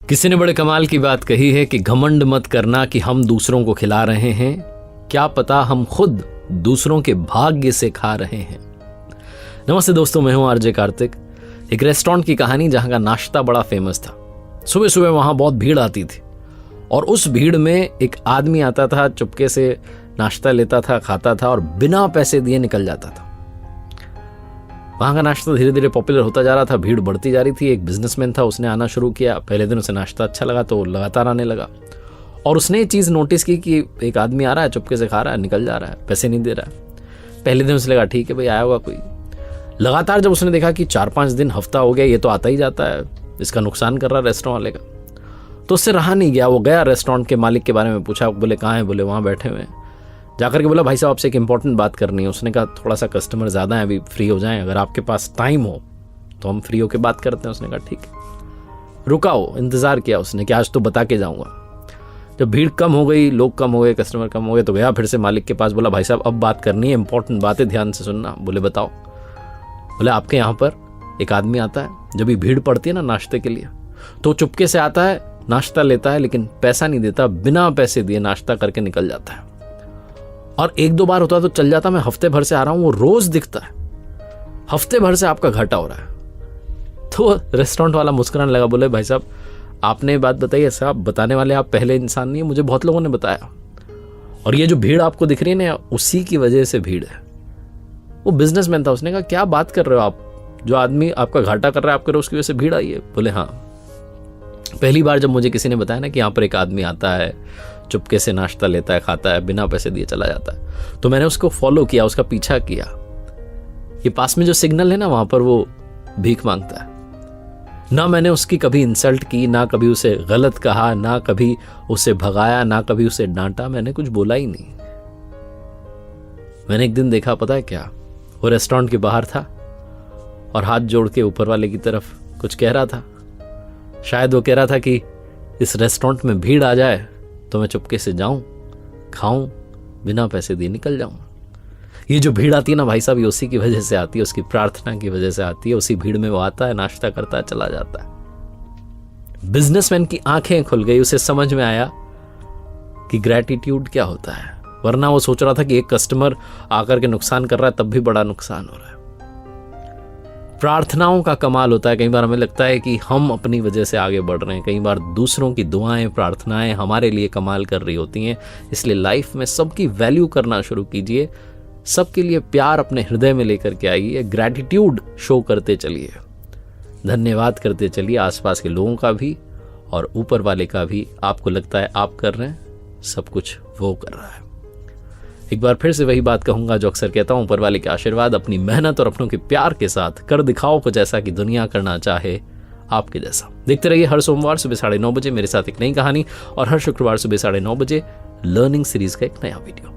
किसी ने बड़े कमाल की बात कही है कि घमंड मत करना कि हम दूसरों को खिला रहे हैं, क्या पता हम खुद दूसरों के भाग्य से खा रहे हैं। नमस्ते दोस्तों, मैं हूं आरजे कार्तिक। एक रेस्टोरेंट की कहानी जहां का नाश्ता बड़ा फेमस था। सुबह सुबह वहां बहुत भीड़ आती थी और उस भीड़ में एक आदमी आता था, चुपके से नाश्ता लेता था, खाता था और बिना पैसे दिए निकल जाता था। वहाँ का नाश्ता धीरे धीरे पॉपुलर होता जा रहा था, भीड़ बढ़ती जा रही थी। एक बिजनेसमैन था, उसने आना शुरू किया। पहले दिन उसे नाश्ता अच्छा लगा तो लगातार आने लगा और उसने ये चीज़ नोटिस की कि एक आदमी आ रहा है, चुपके से खा रहा है, निकल जा रहा है, पैसे नहीं दे रहा है। पहले दिन उसे लगा ठीक है भाई, आया होगा कोई। लगातार जब उसने देखा कि 4-5 दिन, हफ्ता हो गया, ये तो आता ही जाता है, इसका नुकसान कर रहा है रेस्टोरेंट वाले का, तो उससे रहा नहीं गया। वो गया रेस्टोरेंट के मालिक के बारे में पूछा। बोले कहाँ है? बोले वहाँ बैठे हुए हैं। जाकर के बोला भाई साहब आपसे एक इंपॉर्टेंट बात करनी है। उसने कहा थोड़ा सा कस्टमर ज़्यादा है, अभी फ्री हो जाएं, अगर आपके पास टाइम हो तो हम फ्री होके बात करते हैं। उसने कहा ठीक है। रुका हो, इंतज़ार किया उसने कि आज तो बता के जाऊँगा। जब भीड़ कम हो गई, लोग कम हो गए, कस्टमर कम हो गए, तो गया फिर से मालिक के पास। बोला भाई साहब अब बात करनी है, इंपॉर्टेंट बात है, ध्यान से सुनना। बोले बताओ। बोले आपके यहाँ पर एक आदमी आता है, जब भी भीड़ पड़ती है ना नाश्ते के लिए, तो चुपके से आता है, नाश्ता लेता है, लेकिन पैसा नहीं देता, बिना पैसे दिए नाश्ता करके निकल जाता है। और 1-2 बार होता तो चल जाता, मैं हफ्ते भर से आ रहा हूं, वो रोज दिखता है, हफ्ते भर से आपका घाटा हो रहा है। तो रेस्टोरेंट वाला मुस्कुराने लगा। बोले भाई साहब आपने बात बताई है, साहब बताने वाले आप पहले इंसान नहीं है, मुझे बहुत लोगों ने बताया, और ये जो भीड़ आपको दिख रही है ना, उसी की वजह से भीड़ है। वो बिजनेसमैन था, उसने कहा क्या बात कर रहे हो आप, जो आदमी आपका घाटा कर रहा है, आप कर रहे हो, उसकी वजह से भीड़ आई है। बोले हाँ, पहली बार जब मुझे किसी ने बताया ना कि यहाँ पर एक आदमी आता है, चुपके से नाश्ता लेता है, खाता है, बिना पैसे दिए चला जाता है, तो मैंने उसको फॉलो किया, उसका पीछा किया। ये पास में जो सिग्नल है ना, वहां पर वो भीख मांगता है। ना मैंने उसकी कभी इंसल्ट की, ना कभी उसे गलत कहा, ना कभी उसे भगाया, ना कभी उसे डांटा, मैंने कुछ बोला ही नहीं। मैंने एक दिन देखा, पता है क्या, वो रेस्टोरेंट के बाहर था और हाथ जोड़ के ऊपर वाले की तरफ कुछ कह रहा था। शायद वो कह रहा था कि इस रेस्टोरेंट में भीड़ आ जाए तो मैं चुपके से जाऊं, खाऊं, बिना पैसे दिए निकल जाऊं। ये जो भीड़ आती है ना भाई साहब, ये उसी की वजह से आती है, उसकी प्रार्थना की वजह से आती है। उसी भीड़ में वो आता है, नाश्ता करता है, चला जाता है। बिजनेसमैन की आंखें खुल गई, उसे समझ में आया कि ग्रैटिट्यूड क्या होता है। वरना वो सोच रहा था कि एक कस्टमर आकर के नुकसान कर रहा है, तब भी बड़ा नुकसान हो रहा है। प्रार्थनाओं का कमाल होता है। कई बार हमें लगता है कि हम अपनी वजह से आगे बढ़ रहे हैं, कई बार दूसरों की दुआएं, प्रार्थनाएं हमारे लिए कमाल कर रही होती हैं। इसलिए लाइफ में सबकी वैल्यू करना शुरू कीजिए, सबके लिए प्यार अपने हृदय में लेकर के आइए, ग्रैटिट्यूड शो करते चलिए, धन्यवाद करते चलिए, आसपास के लोगों का भी और ऊपर वाले का भी। आपको लगता है आप कर रहे हैं, सब कुछ वो कर रहा है। एक बार फिर से वही बात कहूंगा जो अक्सर कहता हूं, ऊपर वाले के आशीर्वाद, अपनी मेहनत और अपनों के प्यार के साथ कर दिखाओ कुछ ऐसा कि दुनिया करना चाहे आपके जैसा। देखते रहिए हर सोमवार सुबह 9:30 बजे मेरे साथ एक नई कहानी, और हर शुक्रवार सुबह 9:30 बजे लर्निंग सीरीज का एक नया वीडियो।